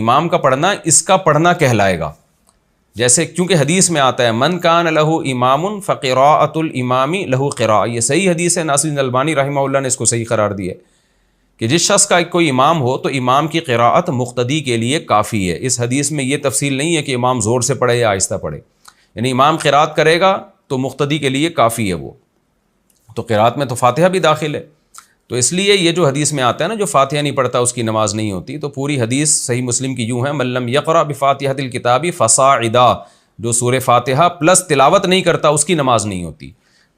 امام کا پڑھنا اس کا پڑھنا کہلائے گا. جیسے کیونکہ حدیث میں آتا ہے من کان لہ امام فقراءۃ الامام لہ قراءۃ، یہ صحیح حدیث ہے. ناصر الدین البانی رحمہ اللہ نے اس کو صحیح قرار دیا ہے کہ جس شخص کا کوئی امام ہو تو امام کی قراءت مقتدی کے لیے کافی ہے. اس حدیث میں یہ تفصیل نہیں ہے کہ امام زور سے پڑھے یا آہستہ پڑھے، یعنی امام قراءت کرے گا تو مقتدی کے لیے کافی ہے وہ. تو قراءت میں تو فاتحہ بھی داخل ہے. تو اس لیے یہ جو حدیث میں آتا ہے نا جو فاتحہ نہیں پڑھتا اس کی نماز نہیں ہوتی، تو پوری حدیث صحیح مسلم کی یوں ہے من لم یقرأ بفاتحۃ الکتاب فصاعدا، جو سورہ فاتحہ پلس تلاوت نہیں کرتا اس کی نماز نہیں ہوتی.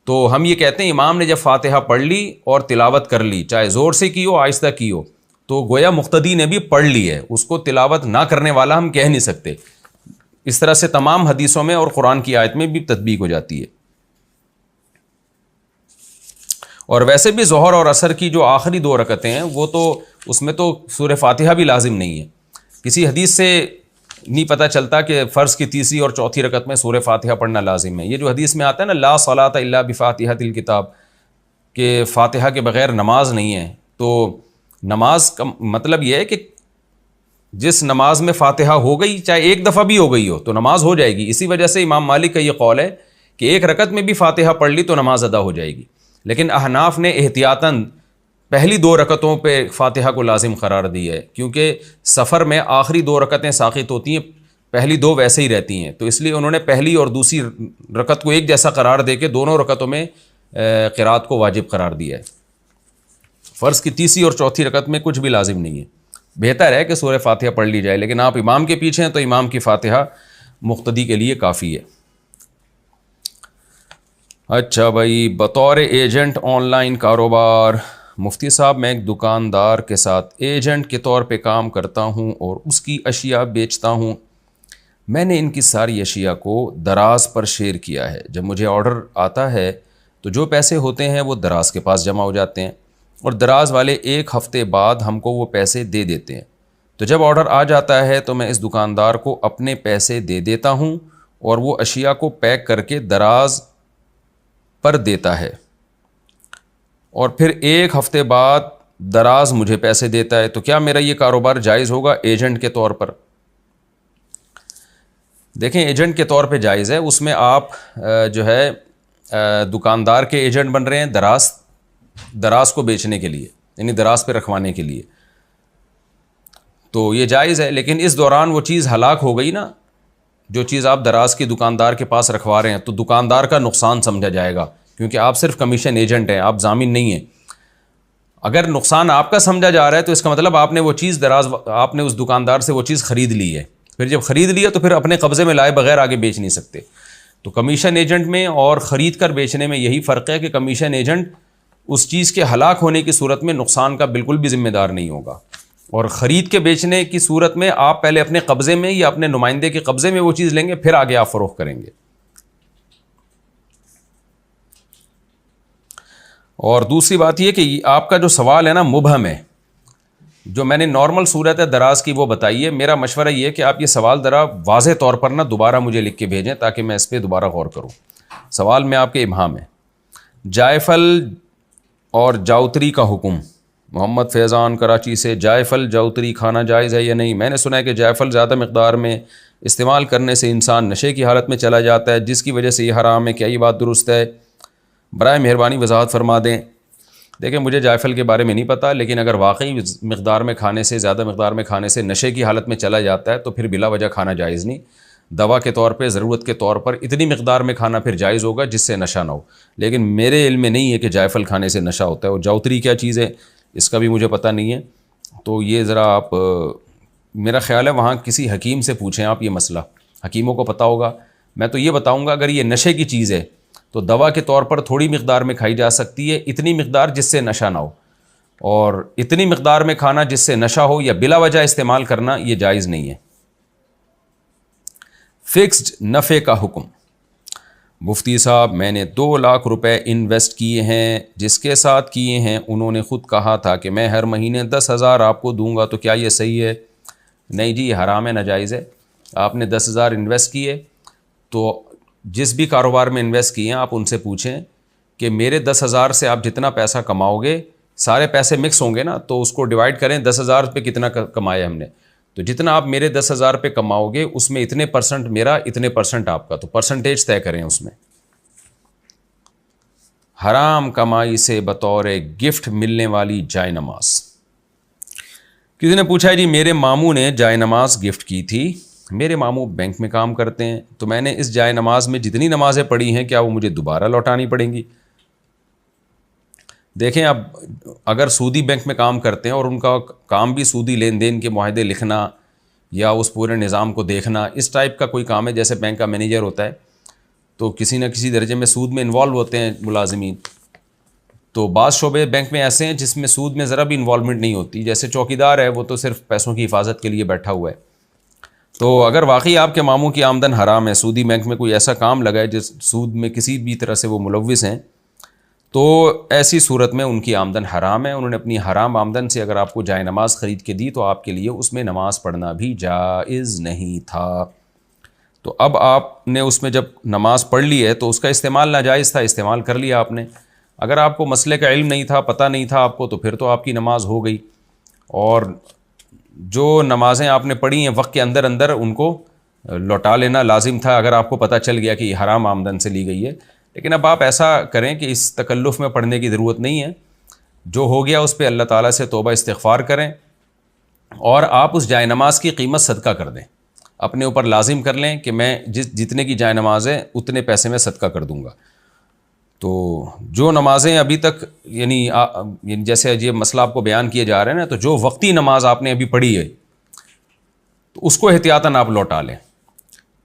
تو ہم یہ کہتے ہیں امام نے جب فاتحہ پڑھ لی اور تلاوت کر لی، چاہے زور سے کی ہو آہستہ کی ہو، تو گویا مقتدی نے بھی پڑھ لی ہے، اس کو تلاوت نہ کرنے والا ہم کہہ نہیں سکتے. اس طرح سے تمام حدیثوں میں اور قرآن کی آیت میں بھی تطبیق ہو جاتی ہے. اور ویسے بھی ظہر اور عصر کی جو آخری 2 رکعتیں ہیں وہ تو اس میں تو سورہ فاتحہ بھی لازم نہیں ہے. کسی حدیث سے نہیں پتہ چلتا کہ فرض کی تیسری اور چوتھی رکعت میں سورہ فاتحہ پڑھنا لازم ہے. یہ جو حدیث میں آتا ہے نا لا صلاۃ الا بفاتحۃ الکتاب، کہ فاتحہ کے بغیر نماز نہیں ہے، تو نماز کا مطلب یہ ہے کہ جس نماز میں فاتحہ ہو گئی چاہے ایک دفعہ بھی ہو گئی ہو تو نماز ہو جائے گی. اسی وجہ سے امام مالک کا یہ قول ہے کہ ایک رکعت میں بھی فاتحہ پڑھ لی تو نماز ادا ہو جائے گی. لیکن احناف نے احتیاطاً پہلی 2 رکعتوں پہ فاتحہ کو لازم قرار دی ہے، کیونکہ سفر میں آخری 2 رکعتیں ساقط ہوتی ہیں، پہلی 2 ویسے ہی رہتی ہیں. تو اس لیے انہوں نے پہلی اور دوسری رکعت کو ایک جیسا قرار دے کے دونوں رکعتوں میں قرات کو واجب قرار دیا ہے. فرض کی تیسری اور چوتھی رکعت میں کچھ بھی لازم نہیں ہے. بہتر ہے کہ سورہ فاتحہ پڑھ لی جائے، لیکن آپ امام کے پیچھے ہیں تو امام کی فاتحہ مقتدی کے لیے کافی ہے. اچھا بھائی، بطور ایجنٹ آن لائن کاروبار. مفتی صاحب میں ایک دکاندار کے ساتھ ایجنٹ کے طور پہ کام کرتا ہوں اور اس کی اشیاء بیچتا ہوں. میں نے ان کی ساری اشیاء کو دراز پر شیئر کیا ہے. جب مجھے آرڈر آتا ہے تو جو پیسے ہوتے ہیں وہ دراز کے پاس جمع ہو جاتے ہیں اور دراز والے 1 ہفتے بعد ہم کو وہ پیسے دے دیتے ہیں. تو جب آرڈر آ جاتا ہے تو میں اس دکاندار کو اپنے پیسے دے دیتا ہوں اور وہ اشیاء کو پیک کر کے دراز پر دیتا ہے اور پھر 1 ہفتے بعد دراز مجھے پیسے دیتا ہے. تو کیا میرا یہ کاروبار جائز ہوگا ایجنٹ کے طور پر؟ دیکھیں ایجنٹ کے طور پہ جائز ہے. اس میں آپ جو ہے دکاندار کے ایجنٹ بن رہے ہیں دراز کو بیچنے کے لیے، یعنی دراز پہ رکھوانے کے لیے، تو یہ جائز ہے. لیکن اس دوران وہ چیز ہلاک ہو گئی نا، جو چیز آپ دراز کی دکاندار کے پاس رکھوا رہے ہیں، تو دکاندار کا نقصان سمجھا جائے گا، کیونکہ آپ صرف کمیشن ایجنٹ ہیں، آپ ضامن نہیں ہیں. اگر نقصان آپ کا سمجھا جا رہا ہے تو اس کا مطلب آپ نے وہ چیز آپ نے اس دکاندار سے وہ چیز خرید لی ہے. پھر جب خرید لیا تو پھر اپنے قبضے میں لائے بغیر آگے بیچ نہیں سکتے. تو کمیشن ایجنٹ میں اور خرید کر بیچنے میں یہی فرق ہے کہ کمیشن ایجنٹ اس چیز کے ہلاک ہونے کی صورت میں نقصان کا بالکل بھی ذمہ دار نہیں ہوگا، اور خرید کے بیچنے کی صورت میں آپ پہلے اپنے قبضے میں یا اپنے نمائندے کے قبضے میں وہ چیز لیں گے، پھر آگے آپ فروخت کریں گے. اور دوسری بات یہ کہ آپ کا جو سوال ہے نا مبہم ہے. جو میں نے نارمل صورت ہے دراز کی وہ بتائیے. میرا مشورہ یہ ہے کہ آپ یہ سوال ذرا واضح طور پر نا دوبارہ مجھے لکھ کے بھیجیں تاکہ میں اس پہ دوبارہ غور کروں. سوال میں آپ کے ابہام ہے. جائفل اور جاؤتری کا حکم. محمد فیضان کراچی سے، جائفل جاؤتری کھانا جائز ہے یا نہیں؟ میں نے سنا ہے کہ جائفل زیادہ مقدار میں استعمال کرنے سے انسان نشے کی حالت میں چلا جاتا ہے، جس کی وجہ سے یہ حرام ہے. کیا یہ بات درست ہے؟ برائے مہربانی وضاحت فرما دیں. دیکھیں مجھے جائفل کے بارے میں نہیں پتہ، لیکن اگر واقعی مقدار میں کھانے سے، زیادہ مقدار میں کھانے سے نشے کی حالت میں چلا جاتا ہے تو پھر بلا وجہ کھانا جائز نہیں. دوا کے طور پہ، ضرورت کے طور پر اتنی مقدار میں کھانا پھر جائز ہوگا جس سے نشہ نہ ہو. لیکن میرے علم میں نہیں ہے کہ جائفل کھانے سے نشہ ہوتا ہے. اور جاؤتری کیا چیز ہے اس کا بھی مجھے پتہ نہیں ہے. تو یہ ذرا آپ، میرا خیال ہے وہاں کسی حکیم سے پوچھیں آپ یہ مسئلہ، حکیموں کو پتہ ہوگا. میں تو یہ بتاؤں گا اگر یہ نشے کی چیز ہے تو دوا کے طور پر تھوڑی مقدار میں کھائی جا سکتی ہے، اتنی مقدار جس سے نشہ نہ ہو. اور اتنی مقدار میں کھانا جس سے نشہ ہو یا بلا وجہ استعمال کرنا یہ جائز نہیں ہے. فکسڈ نفع کا حکم. مفتی صاحب میں نے 2 لاکھ روپے انویسٹ کیے ہیں، جس کے ساتھ کیے ہیں انہوں نے خود کہا تھا کہ میں ہر مہینے 10,000 آپ کو دوں گا، تو کیا یہ صحیح ہے؟ نہیں جی، یہ حرام ہے، ناجائز ہے. آپ نے 10,000 انویسٹ کیے تو جس بھی کاروبار میں انویسٹ کیے ہیں آپ ان سے پوچھیں کہ میرے 10,000 سے آپ جتنا پیسہ کماؤ گے، سارے پیسے مکس ہوں گے نا، تو اس کو ڈیوائڈ کریں 10,000 پہ کتنا کمایا ہم نے، تو جتنا آپ میرے 10,000 پہ کماؤ گے اس میں اتنے پرسنٹ میرا، اتنے پرسنٹ آپ کا، تو پرسنٹیج طے کریں اس میں۔ حرام کمائی سے بطور گفٹ ملنے والی جائے نماز۔ کسی نے پوچھا ہے جی میرے ماموں نے جائے نماز گفٹ کی تھی، میرے ماموں بینک میں کام کرتے ہیں، تو میں نے اس جائے نماز میں جتنی نمازیں پڑھی ہیں کیا وہ مجھے دوبارہ لوٹانی پڑیں گی؟ دیکھیں، اب اگر سودی بینک میں کام کرتے ہیں اور ان کا کام بھی سودی لین دین کے معاہدے لکھنا یا اس پورے نظام کو دیکھنا، اس ٹائپ کا کوئی کام ہے، جیسے بینک کا مینیجر ہوتا ہے تو کسی نہ کسی درجے میں سود میں انوالو ہوتے ہیں ملازمین، تو بعض شعبے بینک میں ایسے ہیں جس میں سود میں ذرا بھی انوالومنٹ نہیں ہوتی، جیسے چوکیدار ہے وہ تو صرف پیسوں کی حفاظت کے لیے بیٹھا ہوا ہے۔ تو اگر واقعی آپ کے ماموں کی آمدن حرام ہے، سودی بینک میں کوئی ایسا کام لگا ہے جس سود میں کسی بھی طرح سے وہ ملوث ہیں، تو ایسی صورت میں ان کی آمدن حرام ہے۔ انہوں نے اپنی حرام آمدن سے اگر آپ کو جائے نماز خرید کے دی تو آپ کے لیے اس میں نماز پڑھنا بھی جائز نہیں تھا۔ تو اب آپ نے اس میں جب نماز پڑھ لی ہے تو اس کا استعمال ناجائز تھا، استعمال کر لیا آپ نے۔ اگر آپ کو مسئلے کا علم نہیں تھا، پتہ نہیں تھا آپ کو، تو پھر تو آپ کی نماز ہو گئی، اور جو نمازیں آپ نے پڑھی ہیں وقت کے اندر اندر ان کو لوٹا لینا لازم تھا اگر آپ کو پتہ چل گیا کہ یہ حرام آمدن سے لی گئی ہے۔ لیکن اب آپ ایسا کریں کہ اس تکلف میں پڑھنے کی ضرورت نہیں ہے، جو ہو گیا اس پہ اللہ تعالیٰ سے توبہ استغفار کریں، اور آپ اس جائے نماز کی قیمت صدقہ کر دیں، اپنے اوپر لازم کر لیں کہ میں جتنے کی جائے نماز ہے اتنے پیسے میں صدقہ کر دوں گا۔ تو جو نمازیں ابھی تک یعنی جیسے یہ مسئلہ آپ کو بیان کیے جا رہے ہیں نا، تو جو وقتی نماز آپ نے ابھی پڑھی ہے تو اس کو احتیاطاً آپ لوٹا لیں،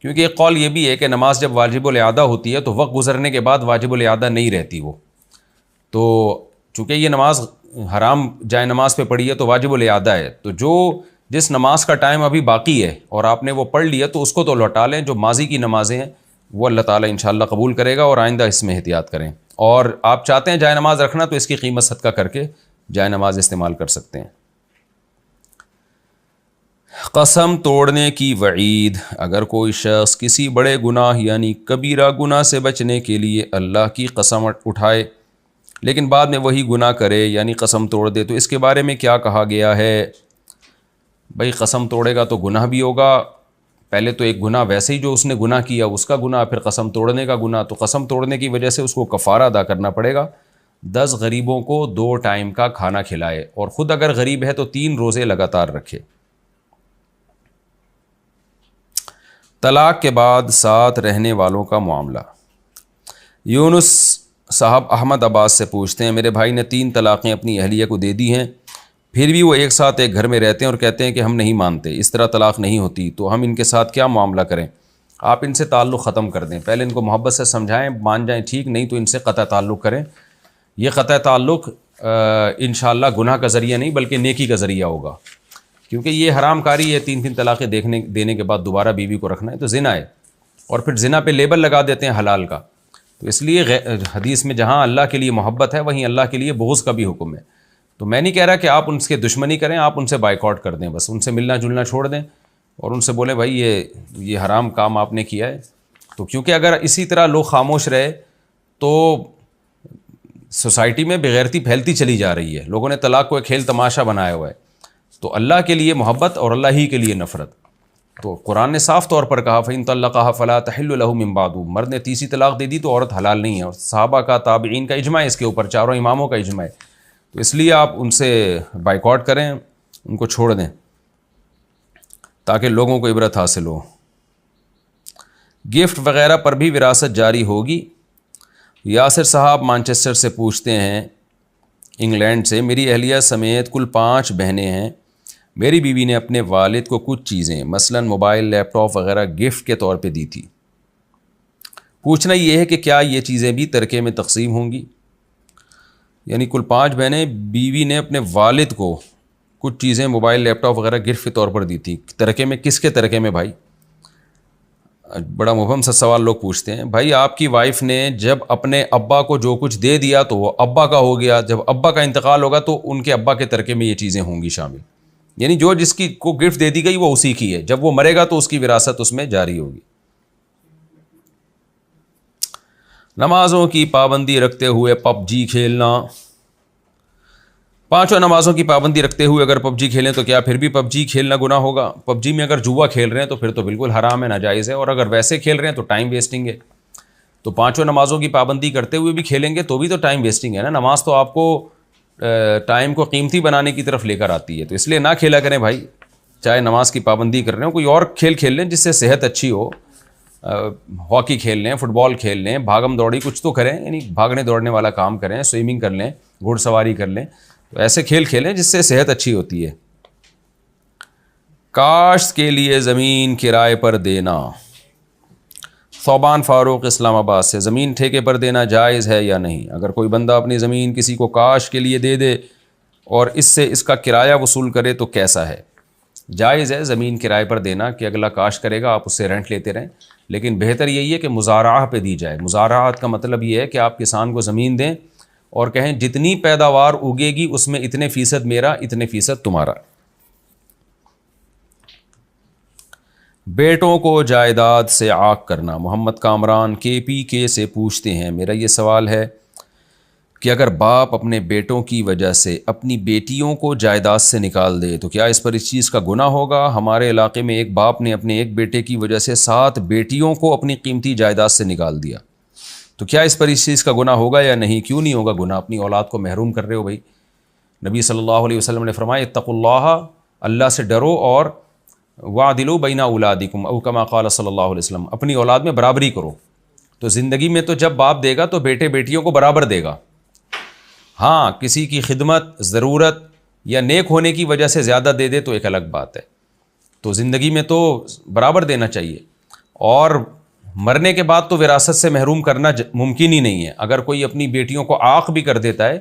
کیونکہ ایک قول یہ بھی ہے کہ نماز جب واجب الاعادہ ہوتی ہے تو وقت گزرنے کے بعد واجب الاعادہ نہیں رہتی وہ، تو چونکہ یہ نماز حرام جائے نماز پہ پڑھی ہے تو واجب الاعادہ ہے، تو جس نماز کا ٹائم ابھی باقی ہے اور آپ نے وہ پڑھ لیا تو اس کو تو لوٹا لیں۔ جو ماضی کی نمازیں ہیں وہ اللہ تعالیٰ انشاءاللہ قبول کرے گا، اور آئندہ اس میں احتیاط کریں، اور آپ چاہتے ہیں جائے نماز رکھنا تو اس کی قیمت صدقہ کر کے جائے نماز استعمال کر سکتے ہیں۔ قسم توڑنے کی وعید۔ اگر کوئی شخص کسی بڑے گناہ یعنی کبیرہ گناہ سے بچنے کے لیے اللہ کی قسم اٹھائے لیکن بعد میں وہی گناہ کرے یعنی قسم توڑ دے، تو اس کے بارے میں کیا کہا گیا ہے؟ بھائی قسم توڑے گا تو گناہ بھی ہوگا، پہلے تو ایک گناہ ویسے ہی جو اس نے گناہ کیا اس کا گناہ، پھر قسم توڑنے کا گناہ، تو قسم توڑنے کی وجہ سے اس کو کفارہ ادا کرنا پڑے گا۔ 10 غریبوں کو 2 ٹائم کا کھانا کھلائے، اور خود اگر غریب ہے تو 3 روزے لگاتار رکھے۔ طلاق کے بعد ساتھ رہنے والوں کا معاملہ۔ یونس صاحب احمد عباس سے پوچھتے ہیں، میرے بھائی نے 3 طلاقیں اپنی اہلیہ کو دے دی ہیں، پھر بھی وہ ایک ساتھ ایک گھر میں رہتے ہیں اور کہتے ہیں کہ ہم نہیں مانتے، اس طرح طلاق نہیں ہوتی، تو ہم ان کے ساتھ کیا معاملہ کریں؟ آپ ان سے تعلق ختم کر دیں، پہلے ان کو محبت سے سمجھائیں، مان جائیں ٹھیک، نہیں تو ان سے قطع تعلق کریں۔ یہ قطع تعلق انشاءاللہ گناہ کا ذریعہ نہیں بلکہ نیکی کا ذریعہ ہوگا، کیونکہ یہ حرام کاری ہے، 3 طلاقیں دینے کے بعد دوبارہ بیوی کو رکھنا ہے تو زنا ہے، اور پھر زنا پہ لیبل لگا دیتے ہیں حلال کا، تو اس لیے حدیث میں جہاں اللہ کے لیے محبت ہے وہیں اللہ کے لیے بغض کا بھی حکم ہے۔ تو میں نہیں کہہ رہا کہ آپ ان کے دشمنی کریں، آپ ان سے بائیکاٹ کر دیں، بس ان سے ملنا جلنا چھوڑ دیں اور ان سے بولیں بھائی یہ حرام کام آپ نے کیا ہے۔ تو کیونکہ اگر اسی طرح لوگ خاموش رہے تو سوسائٹی میں بغیرتی پھیلتی چلی جا رہی ہے، لوگوں نے طلاق کو ایک کھیل تماشا بنایا ہوا ہے۔ تو اللہ کے لیے محبت اور اللہ ہی کے لیے نفرت، تو قرآن نے صاف طور پر کہا فَإِن طَلَّقَهَا فَلَا تَحِلُّ لَهُ مِن بَعْدُ، مرد نے تیسری طلاق دے دی تو عورت حلال نہیں ہے، اور صحابہ کا تابعین کا اجماع ہے اس کے اوپر، چاروں اماموں کا اجماع ہے، تو اس لیے آپ ان سے بائیکاٹ کریں، ان کو چھوڑ دیں تاکہ لوگوں کو عبرت حاصل ہو۔ گفٹ وغیرہ پر بھی وراثت جاری ہوگی؟ یاسر صاحب مانچسٹر سے پوچھتے ہیں، انگلینڈ سے، میری اہلیہ سمیت کل 5 بہنیں ہیں، میری بیوی نے اپنے والد کو کچھ چیزیں مثلا موبائل، لیپ ٹاپ وغیرہ گفٹ کے طور پہ دی تھی، پوچھنا یہ ہے کہ کیا یہ چیزیں بھی ترکے میں تقسیم ہوں گی؟ یعنی کل 5 بہنیں، بیوی نے اپنے والد کو کچھ چیزیں موبائل، لیپ ٹاپ وغیرہ گفٹ کے طور پر دی تھی، ترکے میں کس کے ترکے میں بھائی؟ بڑا مبہم سا سوال لوگ پوچھتے ہیں۔ بھائی آپ کی وائف نے جب اپنے ابا کو جو کچھ دے دیا تو وہ ابا کا ہو گیا، جب ابا کا انتقال ہوگا تو ان کے ابا کے ترکے میں یہ چیزیں ہوں گی شامل، یعنی جو جس کی کو گفٹ دے دی گئی وہ اسی کی ہے، جب وہ مرے گا تو اس کی وراثت اس میں جاری ہوگی۔ نمازوں کی پابندی رکھتے ہوئے پب جی کھیلنا، 5 نمازوں کی پابندی رکھتے ہوئے اگر پب جی کھیلیں تو کیا پھر بھی پب جی کھیلنا گناہ ہوگا؟ پب جی میں اگر جوا کھیل رہے ہیں تو پھر تو بالکل حرام ہے، ناجائز ہے، اور اگر ویسے کھیل رہے ہیں تو ٹائم ویسٹنگ ہے۔ تو 5 نمازوں کی پابندی کرتے ہوئے بھی کھیلیں گے تو بھی تو ٹائم ویسٹنگ ہے نا۔ نماز تو آپ کو ٹائم کو قیمتی بنانے کی طرف لے کر آتی ہے، تو اس لیے نہ کھیلا کریں بھائی، چاہے نماز کی پابندی کر رہے ہوں، کوئی اور کھیل کھیل لیں جس سے صحت اچھی ہو، ہاکی کھیل لیں، فٹ بال کھیل لیں، بھاگم دوڑی کچھ تو کریں، یعنی بھاگنے دوڑنے والا کام کریں، سوئمنگ کر لیں، گھوڑ سواری کر لیں، تو ایسے کھیل کھیلیں جس سے صحت اچھی ہوتی ہے۔ کاشت کے لیے زمین کرائے پر دینا، ثوبان فاروق اسلام آباد سے، زمین ٹھیکے پر دینا جائز ہے یا نہیں؟ اگر کوئی بندہ اپنی زمین کسی کو کاشت کے لیے دے دے اور اس سے اس کا کرایہ وصول کرے تو کیسا ہے؟ جائز ہے زمین کرائے پر دینا، کہ اگلا کاشت کرے گا آپ اس سے رینٹ لیتے رہیں، لیکن بہتر یہی ہے کہ مزارعہ پہ دی جائے۔ مزارعات کا مطلب یہ ہے کہ آپ کسان کو زمین دیں اور کہیں جتنی پیداوار اگے گی اس میں اتنے فیصد میرا، اتنے فیصد تمہارا۔ بیٹوں کو جائیداد سے عاق کرنا، محمد کامران KPK سے پوچھتے ہیں، میرا یہ سوال ہے کہ اگر باپ اپنے بیٹوں کی وجہ سے اپنی بیٹیوں کو جائیداد سے نکال دے تو کیا اس پر اس چیز کا گناہ ہوگا؟ ہمارے علاقے میں ایک باپ نے اپنے ایک بیٹے کی وجہ سے 7 بیٹیوں کو اپنی قیمتی جائیداد سے نکال دیا، تو کیا اس پر اس چیز کا گناہ ہوگا یا نہیں؟ کیوں نہیں ہوگا گناہ؟ اپنی اولاد کو محروم کر رہے ہو بھائی۔ نبی صلی اللہ علیہ وسلم نے فرمایا اتقوا اللہ، اللہ سے ڈرو، اور وعدلوا بین اولادکم او کما قال صلی اللہ علیہ وسلم، اپنی اولاد میں برابری کرو۔ تو زندگی میں تو جب باپ دے گا تو بیٹے بیٹیوں کو برابر دے گا، ہاں کسی کی خدمت، ضرورت یا نیک ہونے کی وجہ سے زیادہ دے دے تو ایک الگ بات ہے، تو زندگی میں تو برابر دینا چاہیے، اور مرنے کے بعد تو وراثت سے محروم کرنا ممکن ہی نہیں ہے۔ اگر کوئی اپنی بیٹیوں کو عاق بھی کر دیتا ہے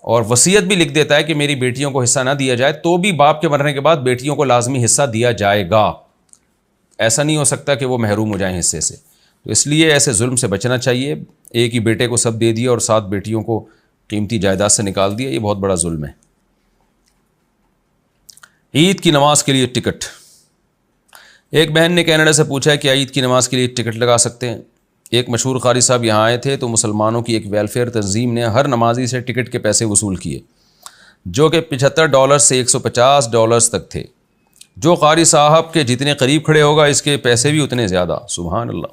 اور وصیت بھی لکھ دیتا ہے کہ میری بیٹیوں کو حصہ نہ دیا جائے، تو بھی باپ کے مرنے کے بعد بیٹیوں کو لازمی حصہ دیا جائے گا، ایسا نہیں ہو سکتا کہ وہ محروم ہو جائیں حصے سے۔ تو اس لیے ایسے ظلم سے بچنا چاہیے۔ ایک ہی بیٹے کو سب دے دیا اور 7 بیٹیوں کو قیمتی جائیداد سے نکال دیا، یہ بہت بڑا ظلم ہے۔ عید کی نماز کے لیے ٹکٹ، ایک بہن نے کینیڈا سے پوچھا ہے کہ عید کی نماز کے لیے ٹکٹ لگا سکتے ہیں؟ ایک مشہور قاری صاحب یہاں آئے تھے تو مسلمانوں کی ایک ویلفیئر تنظیم نے ہر نمازی سے ٹکٹ کے پیسے وصول کیے، جو کہ $75 سے $150 تک تھے۔ جو قاری صاحب کے جتنے قریب کھڑے ہوگا اس کے پیسے بھی اتنے زیادہ۔ سبحان اللہ،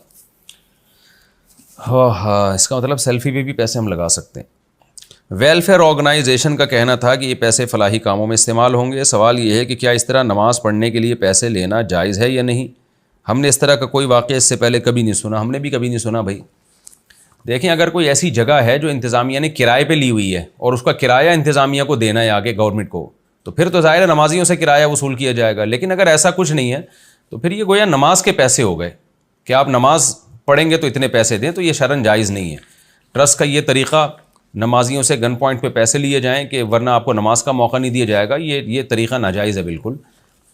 ہاں اس کا مطلب سیلفی پہ بھی پیسے ہم لگا سکتے ہیں۔ ویلفیئر آرگنائزیشن کا کہنا تھا کہ یہ پیسے فلاحی کاموں میں استعمال ہوں گے۔ سوال یہ ہے کہ کیا اس طرح نماز پڑھنے کے لیے پیسے لینا جائز ہے یا نہیں؟ ہم نے اس طرح کا کوئی واقعہ اس سے پہلے کبھی نہیں سنا، ہم نے بھی کبھی نہیں سنا بھائی۔ دیکھیں اگر کوئی ایسی جگہ ہے جو انتظامیہ نے کرائے پہ لی ہوئی ہے اور اس کا کرایہ انتظامیہ کو دینا ہے آگے گورنمنٹ کو، تو پھر تو ظاہر ہے نمازیوں سے کرایہ وصول کیا جائے گا۔ لیکن اگر ایسا کچھ نہیں ہے تو پھر یہ گویا نماز کے پیسے ہو گئے کہ آپ نماز پڑھیں گے تو اتنے پیسے دیں، تو یہ شرعاً جائز نہیں ہے۔ ٹرسٹ کا یہ طریقہ نمازیوں سے گن پوائنٹ پہ پیسے لیے جائیں کہ ورنہ آپ کو نماز کا موقع نہیں دیا جائے گا، یہ طریقہ ناجائز ہے بالکل۔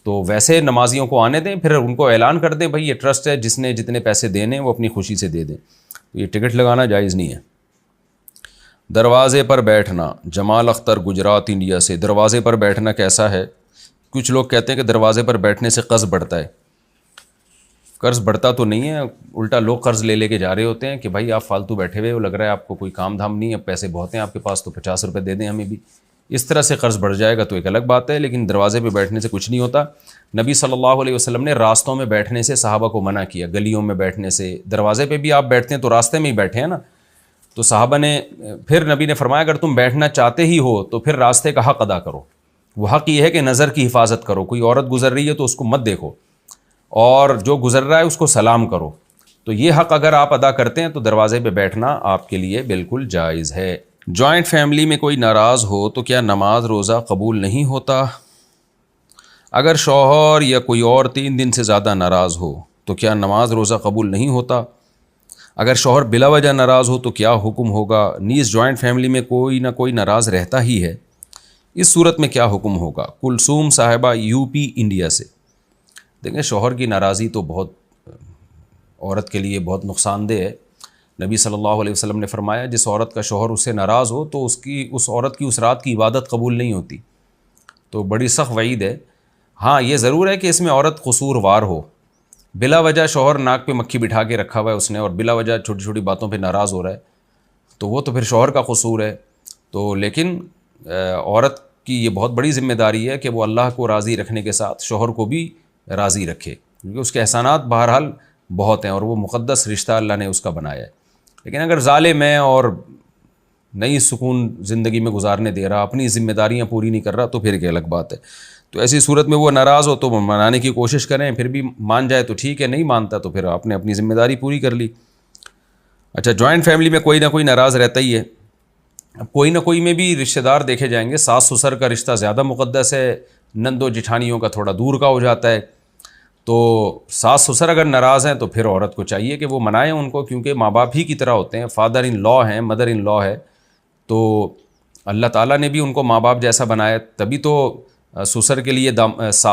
تو ویسے نمازیوں کو آنے دیں، پھر ان کو اعلان کر دیں بھائی یہ ٹرسٹ ہے، جس نے جتنے پیسے دینے وہ اپنی خوشی سے دے دیں، تو یہ ٹکٹ لگانا جائز نہیں ہے۔ دروازے پر بیٹھنا، جمال اختر گجرات انڈیا سے، دروازے پر بیٹھنا کیسا ہے؟ کچھ لوگ کہتے ہیں کہ دروازے پر بیٹھنے سے قرض بڑھتا ہے۔ قرض بڑھتا تو نہیں ہے، الٹا لوگ قرض لے کے جا رہے ہوتے ہیں کہ بھائی آپ فالتو بیٹھے ہوئے ہو، لگ رہا ہے آپ کو کوئی کام دھام نہیں ہے، پیسے بہت ہیں آپ کے پاس تو $50 دے دیں ہمیں بھی، اس طرح سے قرض بڑھ جائے گا تو ایک الگ بات ہے۔ لیکن دروازے پہ بیٹھنے سے کچھ نہیں ہوتا۔ نبی صلی اللہ علیہ وسلم نے راستوں میں بیٹھنے سے صحابہ کو منع کیا، گلیوں میں بیٹھنے سے۔ دروازے پہ بھی آپ بیٹھتے ہیں تو راستے میں ہی بیٹھے ہیں نا، تو صحابہ نے پھر نبی نے فرمایا اگر تم بیٹھنا چاہتے ہی ہو تو پھر راستے کا حق ادا کرو۔ وہ حق یہ ہے کہ نظر کی حفاظت کرو، کوئی عورت گزر رہی ہے تو اس کو مت دیکھو، اور جو گزر رہا ہے اس کو سلام کرو۔ تو یہ حق اگر آپ ادا کرتے ہیں تو دروازے پہ بیٹھنا آپ کے لیے بالکل جائز ہے۔ جوائنٹ فیملی میں کوئی ناراض ہو تو کیا نماز روزہ قبول نہیں ہوتا؟ اگر شوہر یا کوئی اور 3 دن سے زیادہ ناراض ہو تو کیا نماز روزہ قبول نہیں ہوتا؟ اگر شوہر بلا وجہ ناراض ہو تو کیا حکم ہوگا؟ نیز جوائنٹ فیملی میں کوئی نہ کوئی ناراض رہتا ہی ہے، اس صورت میں کیا حکم ہوگا؟ کلثوم صاحبہ UP انڈیا سے۔ دیکھیں شوہر کی ناراضی تو بہت عورت کے لیے بہت نقصان دہ ہے۔ نبی صلی اللہ علیہ وسلم نے فرمایا جس عورت کا شوہر اس سے ناراض ہو تو اس عورت کی اس رات کی عبادت قبول نہیں ہوتی، تو بڑی سخت وعید ہے۔ ہاں یہ ضرور ہے کہ اس میں عورت قصور وار ہو، بلا وجہ شوہر ناک پہ مکھی بٹھا کے رکھا ہوا ہے اس نے اور بلا وجہ چھوٹی چھوٹی باتوں پہ ناراض ہو رہا ہے، تو وہ تو پھر شوہر کا قصور ہے۔ تو لیکن عورت کی یہ بہت بڑی ذمہ داری ہے کہ وہ اللہ کو راضی رکھنے کے ساتھ شوہر کو بھی راضی رکھے، کیونکہ اس کے احسانات بہرحال بہت ہیں اور وہ مقدس رشتہ اللہ نے اس کا بنایا ہے۔ لیکن اگر ظالم ہے اور نئی سکون زندگی میں گزارنے دے رہا، اپنی ذمہ داریاں پوری نہیں کر رہا، تو پھر ایک الگ بات ہے۔ تو ایسی صورت میں وہ ناراض ہو تو منانے کی کوشش کریں، پھر بھی مان جائے تو ٹھیک ہے، نہیں مانتا تو پھر آپ نے اپنی ذمہ داری پوری کر لی۔ اچھا، جوائنٹ فیملی میں کوئی نہ کوئی ناراض رہتا ہی ہے، اب کوئی نہ کوئی میں بھی رشتہ دار دیکھے جائیں گے۔ ساس سسر کا رشتہ زیادہ مقدس ہے، نند و جٹھانیوں کا تھوڑا دور کا ہو جاتا ہے۔ تو ساس سسر اگر ناراض ہیں تو پھر عورت کو چاہیے کہ وہ منائیں ان کو، کیونکہ ماں باپ ہی کی طرح ہوتے ہیں، فادر ان لا ہیں، مدر ان لا ہے۔ تو اللہ تعالیٰ نے بھی ان کو ماں باپ جیسا بنایا، تبھی تو سسر کے لیے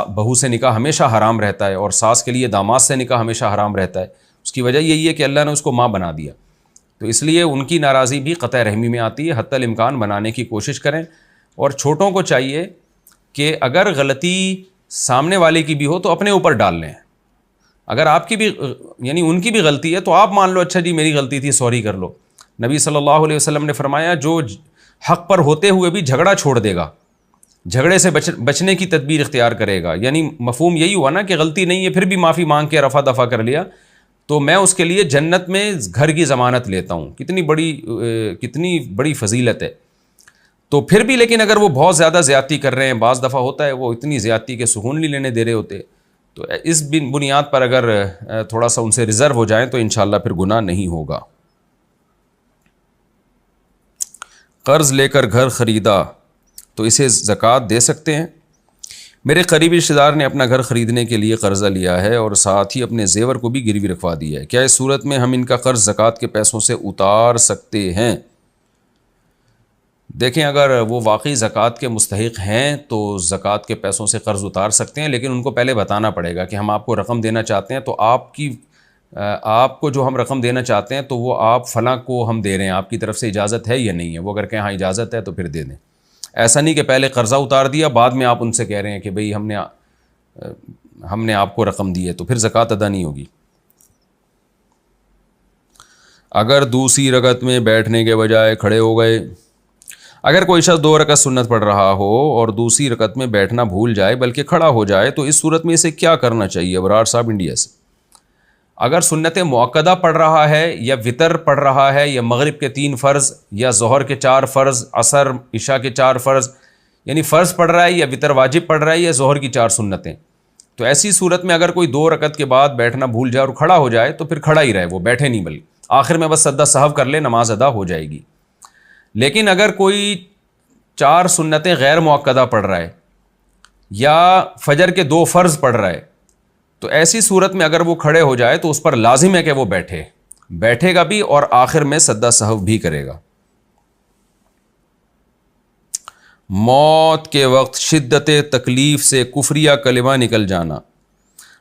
بہو سے نکاح ہمیشہ حرام رہتا ہے، اور ساس کے لیے داماد سے نکاح ہمیشہ حرام رہتا ہے۔ اس کی وجہ یہی ہے کہ اللہ نے اس کو ماں بنا دیا، تو اس لیے ان کی ناراضی بھی قطع رحمی میں آتی ہے۔ حتی الامکان بنانے کی کوشش کریں، اور چھوٹوں کو چاہیے کہ اگر غلطی سامنے والے کی بھی ہو تو اپنے اوپر ڈال لیں۔ اگر آپ کی بھی یعنی ان کی بھی غلطی ہے تو آپ مان لو، اچھا جی میری غلطی تھی، سوری کر لو۔ نبی صلی اللہ علیہ وسلم نے فرمایا جو حق پر ہوتے ہوئے بھی جھگڑا چھوڑ دے گا، جھگڑے سے بچنے کی تدبیر اختیار کرے گا، یعنی مفہوم یہی ہوا نا کہ غلطی نہیں ہے پھر بھی معافی مانگ کے رفع دفع کر لیا، تو میں اس کے لیے جنت میں گھر کی ضمانت لیتا ہوں۔ کتنی بڑی فضیلت ہے۔ تو پھر بھی لیکن اگر وہ بہت زیادہ زیادتی کر رہے ہیں، بعض دفعہ ہوتا ہے وہ اتنی زیادتی کے سکون نہیں لینے دے رہے ہوتے، تو اس بنیاد پر اگر تھوڑا سا ان سے ریزرو ہو جائیں تو انشاءاللہ پھر گناہ نہیں ہوگا۔ قرض لے کر گھر خریدا تو اسے زکوٰۃ دے سکتے ہیں؟ میرے قریبی رشتہ دار نے اپنا گھر خریدنے کے لیے قرضہ لیا ہے اور ساتھ ہی اپنے زیور کو بھی گروی رکھوا دیا ہے، کیا اس صورت میں ہم ان کا قرض زکوٰۃ کے پیسوں سے اتار سکتے ہیں؟ دیکھیں، اگر وہ واقعی زکوٰۃ کے مستحق ہیں تو زکوٰۃ کے پیسوں سے قرض اتار سکتے ہیں، لیکن ان کو پہلے بتانا پڑے گا کہ ہم آپ کو رقم دینا چاہتے ہیں، تو آپ کو جو ہم رقم دینا چاہتے ہیں تو وہ آپ فلاں کو ہم دے رہے ہیں، آپ کی طرف سے اجازت ہے یا نہیں ہے؟ وہ اگر کہیں ہاں اجازت ہے تو پھر دے دیں۔ ایسا نہیں کہ پہلے قرضہ اتار دیا، بعد میں آپ ان سے کہہ رہے ہیں کہ بھئی ہم نے آپ کو رقم دی ہے، تو پھر زکوٰۃ ادا نہیں ہوگی۔ اگر دوسری رکعت میں بیٹھنے کے بجائے کھڑے ہو گئے، اگر کوئی شخص 2 رکعت سنت پڑھ رہا ہو اور دوسری رکعت میں بیٹھنا بھول جائے بلکہ کھڑا ہو جائے، تو اس صورت میں اسے کیا کرنا چاہیے؟ ابرار صاحب انڈیا سے۔ اگر سنت مؤکدہ پڑھ رہا ہے، یا وطر پڑھ رہا ہے، یا مغرب کے 3 فرض، یا ظہر کے 4 فرض، عصر عشاء کے 4 فرض، یعنی فرض پڑھ رہا ہے یا وطر واجب پڑھ رہا ہے، یا ظہر کی 4 سنتیں، تو ایسی صورت میں اگر کوئی 2 رکعت کے بعد بیٹھنا بھول جائے اور کھڑا ہو جائے تو پھر کھڑا ہی رہے، وہ بیٹھے نہیں، بلکہ آخر میں بس سجدہ سہو کر لے، نماز ادا ہو جائے گی۔ لیکن اگر کوئی 4 سنتیں غیر مؤکدہ پڑھ رہا ہے یا فجر کے 2 فرض پڑھ رہا ہے، تو ایسی صورت میں اگر وہ کھڑے ہو جائے تو اس پر لازم ہے کہ وہ بیٹھے گا بھی، اور آخر میں سجدہ سہو بھی کرے گا۔ موت کے وقت شدت تکلیف سے کفریہ کلمہ نکل جانا،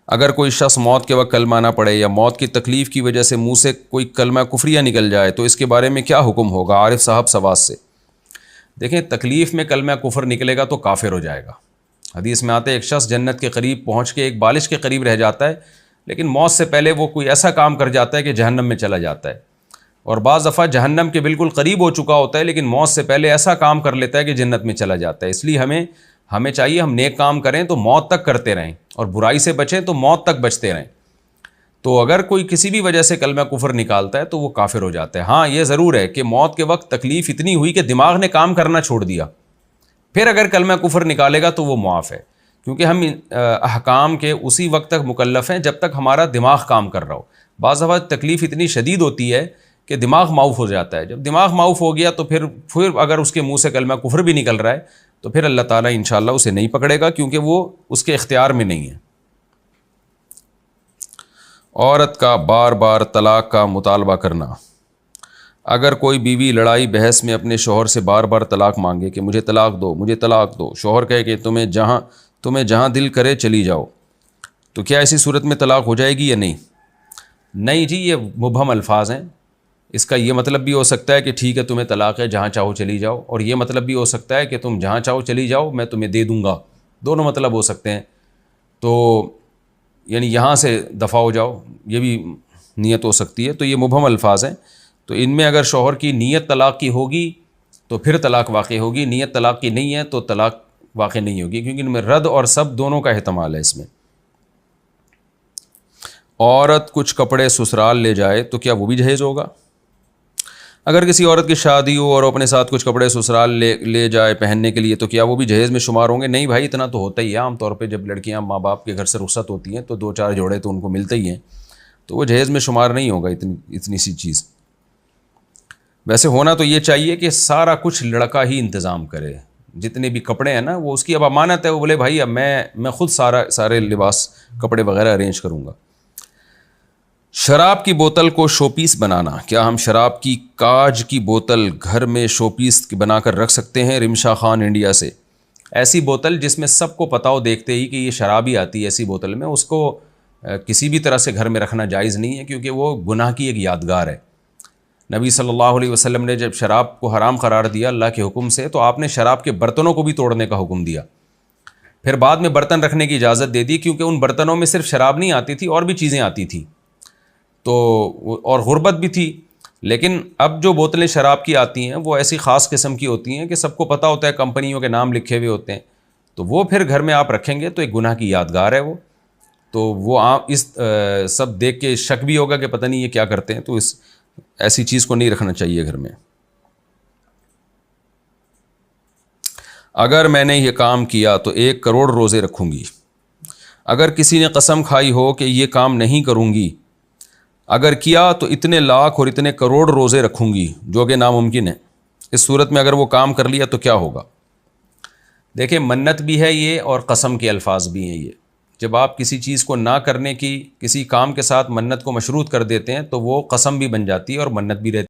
اگر کوئی شخص موت کے وقت کلمہ نہ پڑھے یا موت کی تکلیف کی وجہ سے منہ سے کوئی کلمہ کفریہ نکل جائے تو اس کے بارے میں کیا حکم ہوگا؟ عارف صاحب سواس سے۔ دیکھیں، تکلیف میں کلمہ کفر نکلے گا تو کافر ہو جائے گا۔ حدیث میں آتا ہے ایک شخص جنت کے قریب پہنچ کے ایک بالش کے قریب رہ جاتا ہے، لیکن موت سے پہلے وہ کوئی ایسا کام کر جاتا ہے کہ جہنم میں چلا جاتا ہے، اور بعض دفعہ جہنم کے بالکل قریب ہو چکا ہوتا ہے لیکن موت سے پہلے ایسا کام کر لیتا ہے کہ جنت میں چلا جاتا ہے۔ اس لیے ہمیں چاہیے ہم نیک کام کریں تو موت تک کرتے رہیں، اور برائی سے بچیں تو موت تک بچتے رہیں۔ تو اگر کوئی کسی بھی وجہ سے کلمہ کفر نکالتا ہے تو وہ کافر ہو جاتا ہے۔ ہاں، یہ ضرور ہے کہ موت کے وقت تکلیف اتنی ہوئی کہ دماغ نے کام کرنا چھوڑ دیا، پھر اگر کلمہ کفر نکالے گا تو وہ معاف ہے، کیونکہ ہم احکام کے اسی وقت تک مکلف ہیں جب تک ہمارا دماغ کام کر رہا ہو۔ بعض دفعہ تکلیف اتنی شدید ہوتی ہے کہ دماغ معاف ہو جاتا ہے، جب دماغ معاف ہو گیا تو پھر اگر اس کے منہ سے کلمہ کفر بھی نکل رہا ہے تو پھر اللہ تعالیٰ انشاءاللہ اسے نہیں پکڑے گا، کیونکہ وہ اس کے اختیار میں نہیں ہے۔ عورت کا بار بار طلاق کا مطالبہ کرنا، اگر کوئی بیوی لڑائی بحث میں اپنے شوہر سے بار بار طلاق مانگے کہ مجھے طلاق دو، مجھے طلاق دو، شوہر کہے کہ تمہیں جہاں دل کرے چلی جاؤ، تو کیا ایسی صورت میں طلاق ہو جائے گی یا نہیں؟ نہیں جی، یہ مبہم الفاظ ہیں۔ اس کا یہ مطلب بھی ہو سکتا ہے کہ ٹھیک ہے تمہیں طلاق ہے، جہاں چاہو چلی جاؤ، اور یہ مطلب بھی ہو سکتا ہے کہ تم جہاں چاہو چلی جاؤ، میں تمہیں دے دوں گا، دونوں مطلب ہو سکتے ہیں۔ تو یعنی یہاں سے دفع ہو جاؤ، یہ بھی نیت ہو سکتی ہے۔ تو یہ مبہم الفاظ ہیں، تو ان میں اگر شوہر کی نیت طلاق کی ہوگی تو پھر طلاق واقع ہوگی. نیت طلاق کی نہیں ہے تو طلاق واقع نہیں ہوگی، کیونکہ ان میں رد اور سب دونوں کا احتمال ہے. اس میں عورت کچھ کپڑے سسرال لے جائے تو کیا وہ بھی جہیز ہوگا؟ اگر کسی عورت کی شادی ہو اور اپنے ساتھ کچھ کپڑے سسرال لے جائے پہننے کے لیے تو کیا وہ بھی جہیز میں شمار ہوں گے؟ نہیں بھائی، اتنا تو ہوتا ہی ہے. عام طور پہ جب لڑکیاں ماں باپ کے گھر سے رخصت ہوتی ہیں تو 2-4 جوڑے تو ان کو ملتے ہی ہیں، تو وہ جہیز میں شمار نہیں ہوگا اتنی سی چیز. ویسے ہونا تو یہ چاہیے کہ سارا کچھ لڑکا ہی انتظام کرے. جتنے بھی کپڑے ہیں نا، وہ اس کی اب امانت ہے. وہ بولے بھائی اب میں خود سارے لباس کپڑے وغیرہ ارینج کروں گا. شراب کی بوتل کو شو پیس بنانا، کیا ہم شراب کی کاج کی بوتل گھر میں شو پیس بنا کر رکھ سکتے ہیں؟ رمشا خان انڈیا سے. ایسی بوتل جس میں سب کو پتہ ہو دیکھتے ہی کہ یہ شراب ہی آتی ہے ایسی بوتل میں، اس کو کسی بھی طرح سے گھر میں رکھنا جائز نہیں ہے، کیونکہ وہ گناہ کی ایک یادگار ہے. نبی صلی اللہ علیہ وسلم نے جب شراب کو حرام قرار دیا اللہ کے حکم سے، تو آپ نے شراب کے برتنوں کو بھی توڑنے کا حکم دیا. پھر بعد میں برتن رکھنے کی اجازت دے دی، کیونکہ ان برتنوں میں صرف شراب نہیں آتی تھی، اور بھی چیزیں آتی تھیں تو اور غربت بھی تھی. لیکن اب جو بوتلیں شراب کی آتی ہیں وہ ایسی خاص قسم کی ہوتی ہیں کہ سب کو پتہ ہوتا ہے، کمپنیوں کے نام لکھے ہوئے ہوتے ہیں، تو وہ پھر گھر میں آپ رکھیں گے تو ایک گناہ کی یادگار ہے وہ. تو وہ آپ اس سب دیکھ کے شک بھی ہوگا کہ پتہ نہیں یہ کیا کرتے ہیں، تو ایسی چیز کو نہیں رکھنا چاہیے گھر میں. اگر میں نے یہ کام کیا تو 1 کروڑ روزے رکھوں گی. اگر کسی نے قسم کھائی ہو کہ یہ کام نہیں کروں گی، اگر کیا تو اتنے لاکھ اور اتنے کروڑ روزے رکھوں گی، جو کہ ناممکن ہے. اس صورت میں اگر وہ کام کر لیا تو کیا ہوگا؟ دیکھیں، منت بھی ہے یہ اور قسم کے الفاظ بھی ہیں یہ. جب آپ کسی چیز کو نہ کرنے کی کسی کام کے ساتھ منت کو مشروط کر دیتے ہیں تو وہ قسم بھی بن جاتی ہے اور منت بھی رہتی ہے.